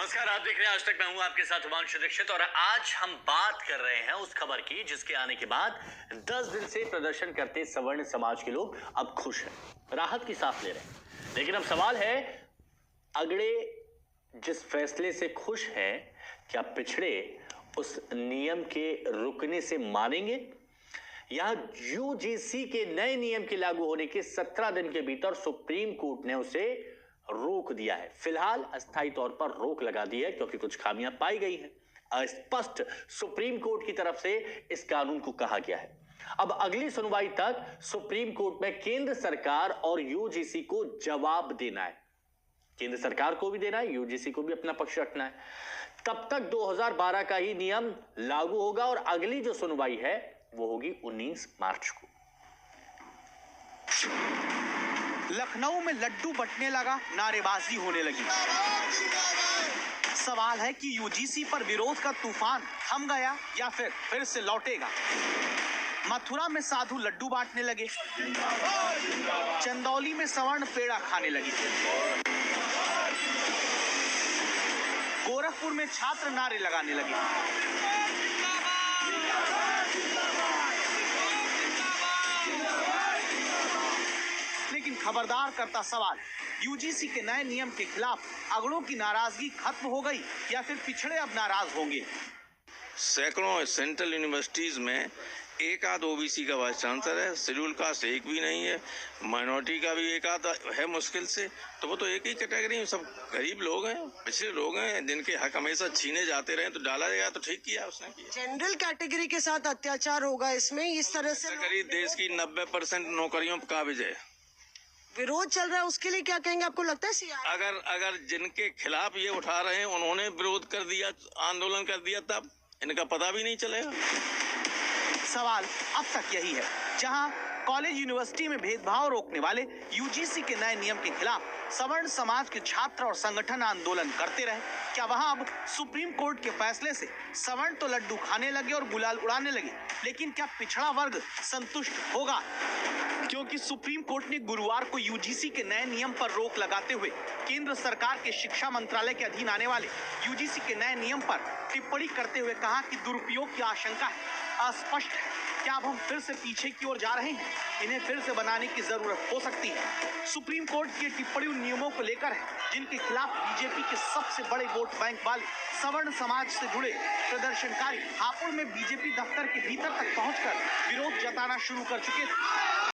नमस्कार, आप देख रहे हैं आज तक। मैं हूं आपके साथ हिमांशु दीक्षित और आज हम बात कर रहे हैं उस खबर की जिसके आने के बाद 10 दिन से प्रदर्शन करते सवर्ण समाज के लोग अब खुश हैं, राहत की सांस ले रहे हैं। लेकिन अब सवाल है, अगले जिस फैसले से खुश हैं, क्या पिछड़े उस नियम के रुकने से मानेंगे? यहां यूजीसी के नए नियम के लागू होने के 17 दिन के भीतर सुप्रीम कोर्ट ने उसे रोक दिया है। फिलहाल अस्थायी तौर पर रोक लगा दी है क्योंकि कुछ खामियां पाई गई हैं। अस्पष्ट सुप्रीम कोर्ट की तरफ से इस कानून को कहा गया है। अब अगली सुनवाई तक सुप्रीम कोर्ट में केंद्र सरकार और यूजीसी को जवाब देना है। केंद्र सरकार को भी देना है, यूजीसी को भी अपना पक्ष रखना है। तब तक 2012 का ही नियम लागू होगा और अगली जो सुनवाई है वो होगी 19 मार्च को। लखनऊ में लड्डू बंटने लगा, नारेबाजी होने लगी। सवाल है कि यूजीसी पर विरोध का तूफान थम गया या फिर से लौटेगा। मथुरा में साधु लड्डू बांटने लगे, चंदौली में सवर्ण पेड़ा खाने लगे, गोरखपुर में छात्र नारे लगाने लगे। लेकिन खबरदार करता सवाल, यूजीसी के नए नियम के खिलाफ अगड़ों की नाराजगी खत्म हो गई या फिर पिछड़े अब नाराज होंगे? सैकड़ों सेंट्रल यूनिवर्सिटीज में एक आध ओबीसी का वाइस चांसलर है, शेड्यूल कास्ट एक भी नहीं है, माइनॉरिटी का भी एक आध है मुश्किल से। तो वो तो एक ही कैटेगरी में सब गरीब लोग हैं, पिछड़े लोग हैं, जिनके हक हमेशा छीने जाते रहे। तो डाला जाएगा तो ठीक किया उसने किया। जनरल कैटेगरी के साथ अत्याचार होगा इसमें, इस तरह से करीब देश की 90% नौकरियों पर काबिज है। विरोध चल रहा है, उसके लिए क्या कहेंगे? आपको लगता है अगर जिनके खिलाफ ये उठा रहे हैं उन्होंने विरोध कर दिया, आंदोलन कर दिया, तब इनका पता भी नहीं चलेगा। सवाल अब तक यही है, जहां कॉलेज यूनिवर्सिटी में भेदभाव रोकने वाले यूजीसी के नए नियम के खिलाफ सवर्ण समाज के छात्र और संगठन आंदोलन करते रहे, क्या वहां अब सुप्रीम कोर्ट के फैसले से सवर्ण तो लड्डू खाने लगे और गुलाल उड़ाने लगे, लेकिन क्या पिछड़ा वर्ग संतुष्ट होगा? क्योंकि सुप्रीम कोर्ट ने गुरुवार को यूजीसी के नए नियम पर रोक लगाते हुए केंद्र सरकार के शिक्षा मंत्रालय के अधीन आने वाले यूजीसी के नए नियम पर टिप्पणी करते हुए कहा कि दुरुपयोग की आशंका है, अस्पष्ट है। क्या अब हम फिर से पीछे की ओर जा रहे हैं? इन्हें फिर से बनाने की जरूरत हो सकती है। सुप्रीम कोर्ट की टिप्पणी उन नियमों को लेकर है जिनके खिलाफ बीजेपी के सबसे बड़े वोट बैंक वाले सवर्ण समाज से जुड़े प्रदर्शनकारी हापुड़ में बीजेपी दफ्तर के भीतर तक पहुंचकर विरोध जताना शुरू कर चुके थे।